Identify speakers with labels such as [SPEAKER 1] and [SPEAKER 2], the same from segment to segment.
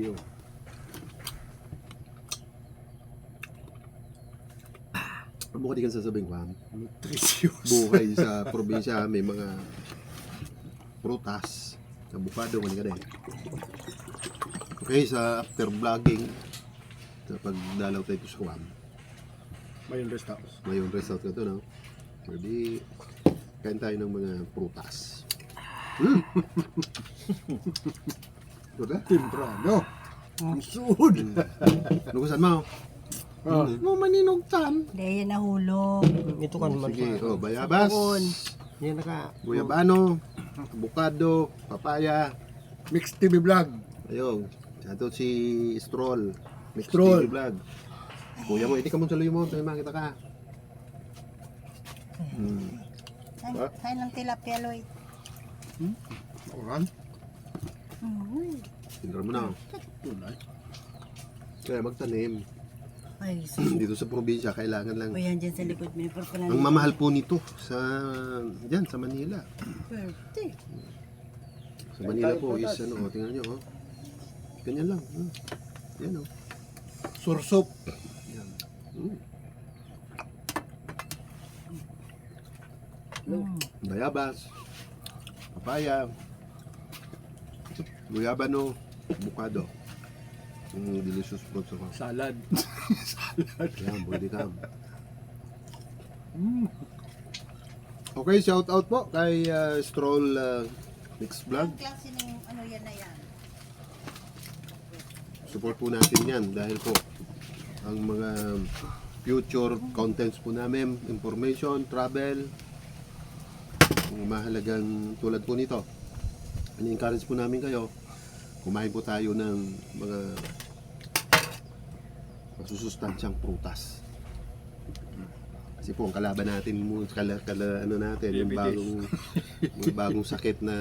[SPEAKER 1] Yun. Ano ka di kang sasabihin ko,
[SPEAKER 2] Nutritious.
[SPEAKER 1] buhay sa probinsya may mga prutas, abukado, ka din. Okay, sa after vlogging, sa pagdalaw tayo sa Kuwam,
[SPEAKER 2] Mayon rest house.
[SPEAKER 1] may resort ka to, no? Pwede, kain tayo ng mga prutas. Ito
[SPEAKER 2] Timprano. Ang suod.
[SPEAKER 1] Ano ko saan mo?
[SPEAKER 2] Ah.
[SPEAKER 1] Mo maninog tan.
[SPEAKER 3] Hindi, yan nahulog.
[SPEAKER 4] Ito kan naman.
[SPEAKER 1] Sige, bayabas,
[SPEAKER 3] Doon.
[SPEAKER 4] Yan naka.
[SPEAKER 1] guyabano, avocado, papaya.
[SPEAKER 2] Mixed TV vlog.
[SPEAKER 1] Ayun, ito si Stroll. Mixed
[SPEAKER 2] Stroll.
[SPEAKER 1] TV vlog. Kuya mo, hindi ka mo sa luyo mo, tayo makita ka.
[SPEAKER 3] Kain ng tilapia, Lloyd.
[SPEAKER 2] Oran.
[SPEAKER 1] Tindra mo na.
[SPEAKER 2] Tunay.
[SPEAKER 1] Kaya magtanim.
[SPEAKER 3] Ay,
[SPEAKER 1] Dito sa probinsya, kailangan lang.
[SPEAKER 3] o yan dyan sa likod mo. Yung
[SPEAKER 1] Ang mamahal po nito sa diyan sa Manila.
[SPEAKER 3] Pwerte.
[SPEAKER 1] Sa Manila po is ano, tingnan niyo, oh. Ganyan lang. Yan, oh.
[SPEAKER 2] Sursop.
[SPEAKER 1] Yan. Bayabas, papaya, guyabano, avocado. Delicious fruits ako.
[SPEAKER 2] Salad.
[SPEAKER 1] Yan, pwede ka. Okay, shout out po kay Stroll Mix Vlog.
[SPEAKER 3] Ang klase ng ano yan na yan.
[SPEAKER 1] Support po natin yan dahil po ang mga future contents po namin, information, travel, ang mahalagang tulad po nito. Ini-encourage po namin kayo, kumain po tayo ng mga masusustansyang prutas. Kasi po ang kalaban natin ano natin, yung bagong sakit na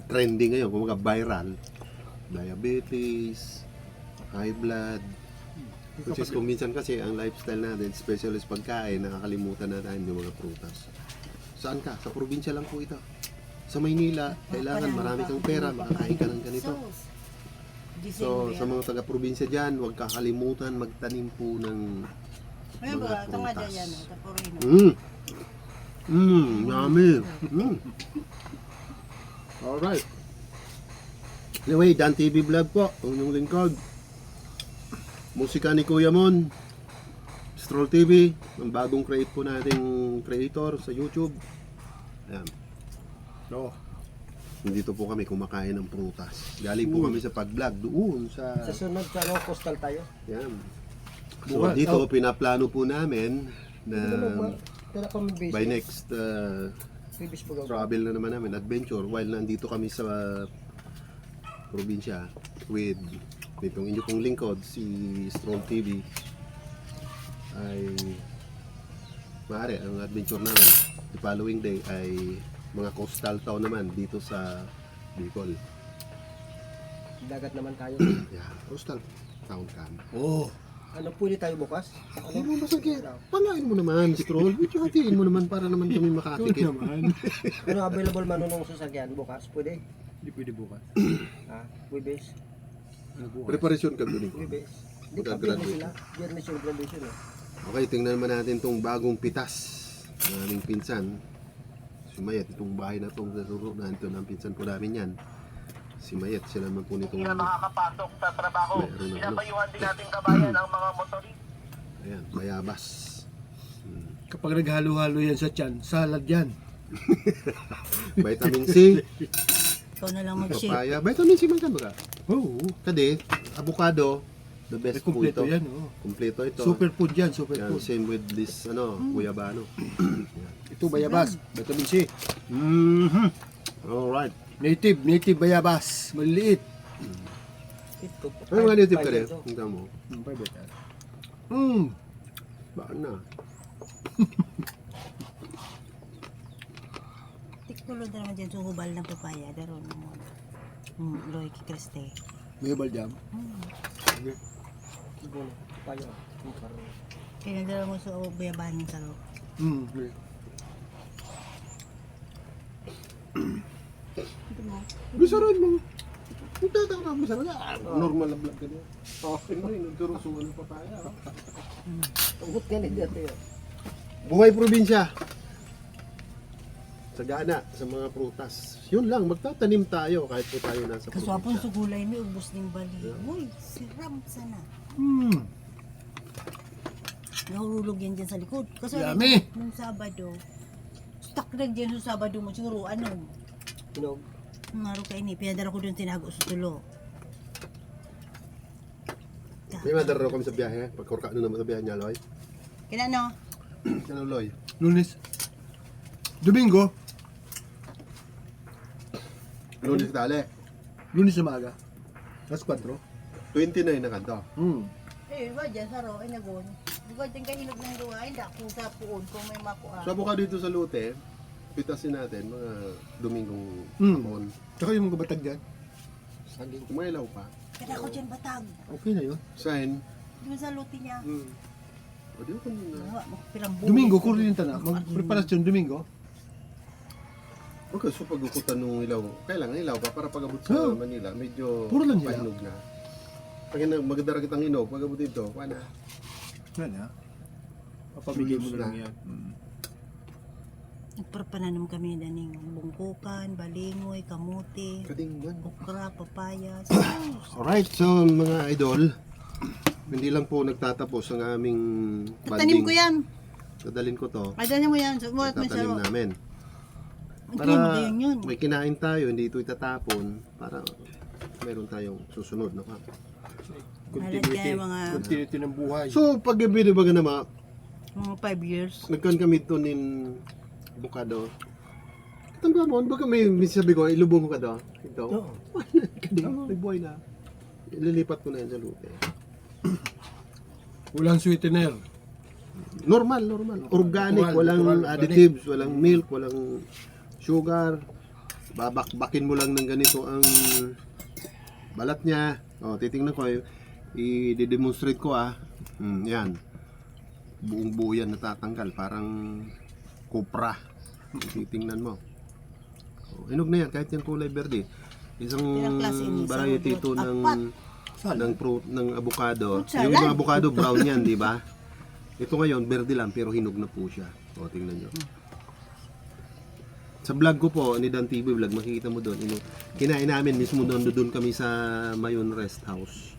[SPEAKER 1] trending ngayon, kumaga viral, diabetes, high blood. Which is kung minsan kasi ang lifestyle natin, especially sa pagkain, nakakalimutan na tayo yung mga prutas. Saan ka? Sa probinsya lang po ito. Sa Maynila, kailangan marami kang pera, makakain ka ng ganito. So, sa mga taga-probinsya dyan, huwag kakalimutan magtanim po ng
[SPEAKER 3] Ayan ba,
[SPEAKER 1] mga
[SPEAKER 3] ito nga
[SPEAKER 1] prutas.
[SPEAKER 3] dyan yan. Tapurino.
[SPEAKER 1] Yummy. Alright. Anyway, Dan TV Vlog po, ang inyong lingkod. Musika ni Kuya Mon, Stroll TV, ang bagong create po nating creator sa YouTube. Ayan.
[SPEAKER 2] No.
[SPEAKER 1] Dito po kami kumakain ng prutas. Galing po kami sa pag-vlog doon sa...
[SPEAKER 4] Sa sunod sa ano, coastal tayo.
[SPEAKER 1] Yan. So dito pinaplano po namin na
[SPEAKER 4] Tara pa may
[SPEAKER 1] by next
[SPEAKER 4] Previous po gawin.
[SPEAKER 1] travel na naman namin, adventure, while nandito kami sa probinsya with itong inyo pong lingkod, si Stroll TV, ay maaari ang adventure namin the following day ay mga coastal town naman dito sa Bicol.
[SPEAKER 4] Dagat naman tayo.
[SPEAKER 1] Yeah, coastal town ka.
[SPEAKER 2] Oh.
[SPEAKER 4] Ano puli tayo bukas?
[SPEAKER 1] Ano mo masakit? Pangain mo naman, Stroll. Hatiin mo naman para naman kami
[SPEAKER 2] Ito
[SPEAKER 1] makatikin.
[SPEAKER 2] naman.
[SPEAKER 4] Ano available man nung sasakyan bukas? Pwede.
[SPEAKER 2] Hindi pwede bukas.
[SPEAKER 4] Ha? Webes.
[SPEAKER 2] Ano bukas?
[SPEAKER 1] Preparation ka doon.
[SPEAKER 4] Webes. Di pa
[SPEAKER 1] Mag-graduate.
[SPEAKER 4] biyernes sila. Biyernes yung graduation eh.
[SPEAKER 1] Okay, tingnan naman natin itong bagong pitas ng aming pinsan. Si Mayet, itong bahay na itong narurunan ito ng pinsan po namin yan. Si Mayet, sila naman po nitong...
[SPEAKER 5] Hindi na makakapasok sa trabaho.
[SPEAKER 1] Meron na,
[SPEAKER 5] Pinapayuhan din natin kabayan ang mga motorista.
[SPEAKER 1] Ayan, bayabas.
[SPEAKER 2] Kapag naghalo-halo yan sa tiyan, salad yan.
[SPEAKER 1] Vitamin C,
[SPEAKER 3] Ikaw na lang mag-shake.
[SPEAKER 1] papaya. Vitamin C man ka ba?
[SPEAKER 2] Oo.
[SPEAKER 1] Kadi, avocado, the best po
[SPEAKER 2] Kompleto
[SPEAKER 1] ito.
[SPEAKER 2] yan. Oh.
[SPEAKER 1] Kompleto ito.
[SPEAKER 2] Superfood yan,
[SPEAKER 1] Yan,
[SPEAKER 2] superfood.
[SPEAKER 1] same with this, guyabano.
[SPEAKER 2] Ito bayabas, vitamin C.
[SPEAKER 1] Alright.
[SPEAKER 2] Native bayabas, maliliit.
[SPEAKER 4] Ito.
[SPEAKER 1] Ano mga native ka rin?
[SPEAKER 4] Ito.
[SPEAKER 1] Tingnan mo.
[SPEAKER 2] Better.
[SPEAKER 1] Baan na?
[SPEAKER 3] Tiktulo na naman dyan sa hubal ng papaya. Daron mo. Loy kikriste.
[SPEAKER 2] May baljam.
[SPEAKER 4] Ito. Payo.
[SPEAKER 3] Kaya nagdala mo sa bayabahan ng salo.
[SPEAKER 1] Bisaran mo. Magtataka mo sa normal na vlog ka niya. Hindi, nagturusuan ng papaya.
[SPEAKER 4] Ugot ka nila dito yun.
[SPEAKER 1] Buhay probinsya. Sagana sa mga prutas. Yun lang, magtatanim tayo kahit po tayo nasa
[SPEAKER 3] Kaswapon
[SPEAKER 1] probinsya.
[SPEAKER 3] sa gulay may ubos ng bali. Uy, siram sana. Nahulog yan dyan sa likod. Kasi
[SPEAKER 2] Yummy.
[SPEAKER 3] nung Sabado, stuck na dyan sa Sabado mo. Siguro,
[SPEAKER 4] Hinog.
[SPEAKER 3] Maro ka ini, pinadala ko doon tinago sa tulo.
[SPEAKER 1] May madara kami sa biyahe. Pagkurka naman sa biyahe niya, Loy.
[SPEAKER 3] Kinano?
[SPEAKER 1] Ano, Loy?
[SPEAKER 2] Lunes. Domingo.
[SPEAKER 1] Lunes tali.
[SPEAKER 2] Lunes na maaga. Alas 4.
[SPEAKER 1] 29 na kanto.
[SPEAKER 3] Eh, iba dyan sa ro, ay nagon. Iba dyan kahinog ng luha, hindi ako sa puon kung may makuha.
[SPEAKER 1] So, ka dito sa Lute, pitasin natin mga Domingong hapon.
[SPEAKER 2] Tsaka yung mga batag dyan.
[SPEAKER 4] Saging.
[SPEAKER 1] Kumailaw pa.
[SPEAKER 3] Kaya ako dyan batag.
[SPEAKER 2] Okay na yun.
[SPEAKER 1] Sign.
[SPEAKER 3] Doon sa luti niya.
[SPEAKER 1] O, di ko na.
[SPEAKER 3] Pirang buhay.
[SPEAKER 2] Domingo, kuryente na. Magpreparasyon Domingo.
[SPEAKER 1] Okay, so pag-ukutan nung ilaw, kailangan ilaw pa para pag-abot sa
[SPEAKER 2] Oh.
[SPEAKER 1] Manila, medyo
[SPEAKER 2] Puro lang ilaw.
[SPEAKER 1] pahinog na. Pag magdara kitang inog, pag-abot dito, wala.
[SPEAKER 2] Yan ha. Papabigay mo
[SPEAKER 1] Lulus
[SPEAKER 2] na lang
[SPEAKER 1] na.
[SPEAKER 2] yan.
[SPEAKER 3] Nagparapananom kami na ng bungkukan, balingoy, kamuti,
[SPEAKER 1] Kadingman.
[SPEAKER 3] okra, papaya.
[SPEAKER 1] Alright, so mga idol, hindi lang po nagtatapos ang aming
[SPEAKER 3] Tanim ko yan.
[SPEAKER 1] Dadalhin ko to.
[SPEAKER 3] Ay, tanim mo yan. Subuhat mo siya.
[SPEAKER 1] Tatanim namin.
[SPEAKER 3] Para yun.
[SPEAKER 1] may kinain tayo, hindi ito itatapon. Para meron tayong susunod na pa.
[SPEAKER 3] Continuity. Mga
[SPEAKER 2] Continuity ng buhay.
[SPEAKER 1] So, pag binibaga naman,
[SPEAKER 3] 5 years.
[SPEAKER 1] nagkan kami ito nin bukado. Tanda mo, baka may sabi ko, ilubong ko ka daw. Ito.
[SPEAKER 4] Oo.
[SPEAKER 1] Kading, nagbuhay na. Ililipat ko na yan sa lute.
[SPEAKER 2] Walang sweetener.
[SPEAKER 1] Normal. Organic,
[SPEAKER 2] Natural,
[SPEAKER 1] walang
[SPEAKER 2] natural,
[SPEAKER 1] additives, walang milk, walang sugar. Babakbakin mo lang ng ganito ang balat niya. O, titingnan ko, i-demonstrate ko yan. Buong buo yan natatanggal, parang kopra. Titingnan mo. O, hinog na yan, kahit yan kulay berde. Isang
[SPEAKER 3] Ilang klase yun? Isang
[SPEAKER 1] variety ito
[SPEAKER 3] fruit.
[SPEAKER 1] ng
[SPEAKER 3] Apat.
[SPEAKER 1] ng avocado.
[SPEAKER 3] Fruit salad.
[SPEAKER 1] Yung ibang avocado brown yan, di ba? Ito ngayon, berde lang, pero hinog na po siya. O, tingnan nyo. Sa vlog ko po, ni Dan TV vlog, makikita mo doon. Kinain namin, mismo doon kami sa Mayon Rest House.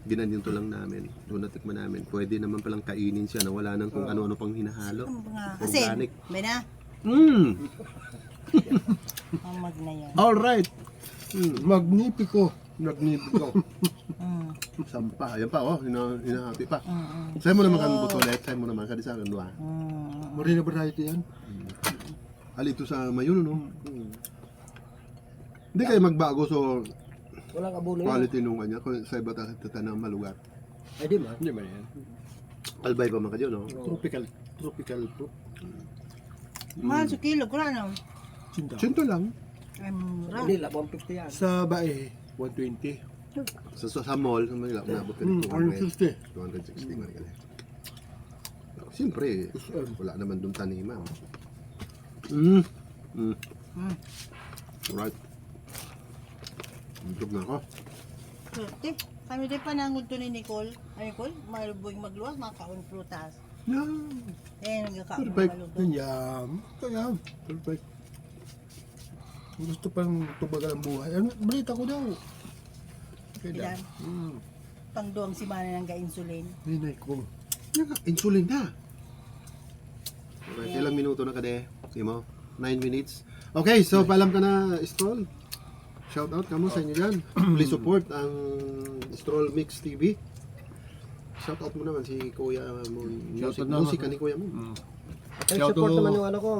[SPEAKER 1] Ginanyan to lang namin. Doon natikman namin. Pwede naman palang kainin siya na wala nang kung ano-ano pang hinahalo.
[SPEAKER 3] Kasi,
[SPEAKER 1] Organic.
[SPEAKER 3] may na. Mamag na yan.
[SPEAKER 1] Alright.
[SPEAKER 2] Magnifico. Magnifico.
[SPEAKER 1] Sampa. Ayan pa, oh. Hinahati pa. Sa'yo mo naman kami butolet. Sa'yo mo naman. Kadi sa akin, dua.
[SPEAKER 2] Marina variety yan.
[SPEAKER 1] Alito sa Mayon, no? Hindi kayo magbago, so
[SPEAKER 4] Walang abono yun.
[SPEAKER 1] quality nung kanya. Kung sa iba tatanang malugar.
[SPEAKER 4] Ay, di ba?
[SPEAKER 2] Hindi ba yan?
[SPEAKER 1] Albay pa man kayo, no?
[SPEAKER 2] Tropical fruit.
[SPEAKER 3] Mahal sa kilo, kurano?
[SPEAKER 2] Sinta.
[SPEAKER 1] Sinto lang.
[SPEAKER 3] Ay, mura.
[SPEAKER 4] Nila, 150 yan.
[SPEAKER 2] Sa bae, 120.
[SPEAKER 1] Sa mall, sa Manila, nabot ka ng
[SPEAKER 2] 160.
[SPEAKER 1] 260 man kaya. Siyempre, wala naman doon taniman. Alright. Intog na ako.
[SPEAKER 3] Swerte. Kami din pa nangod to ni Nicole. Ay, Nicole, maluboy magluwas, makaon prutas.
[SPEAKER 2] Yan.
[SPEAKER 3] Eh, nagkakaon
[SPEAKER 1] Perfect.
[SPEAKER 3] malubo.
[SPEAKER 2] Yan. Kaya, perfect. Gusto pang tubagan ang buhay. Ano, balita ko daw. Okay
[SPEAKER 3] Ilan?
[SPEAKER 2] na.
[SPEAKER 3] Pangduang si Mana ng ga-insulin.
[SPEAKER 2] Hinay ko.
[SPEAKER 1] Insulin na. Alright, ilang minuto na kade? Simo? 9 minutes. Okay, so paalam ka na, Stroll. Shout out kamo sa inyo dyan. Please support ang Stroll Mix TV. Shout out mo naman si Kuya Moon.
[SPEAKER 2] Shout out naman.
[SPEAKER 1] Musika ni Kuya Moon.
[SPEAKER 4] Ay,
[SPEAKER 2] Shout
[SPEAKER 4] support
[SPEAKER 2] out.
[SPEAKER 4] naman yung ano ko.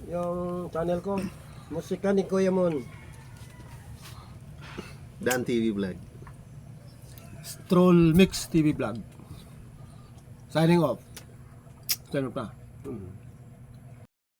[SPEAKER 4] Yung channel ko. Musika ni Kuya Mon.
[SPEAKER 1] Dan TV Vlog.
[SPEAKER 2] Stroll Mix TV Vlog. Signing off. Sign off na.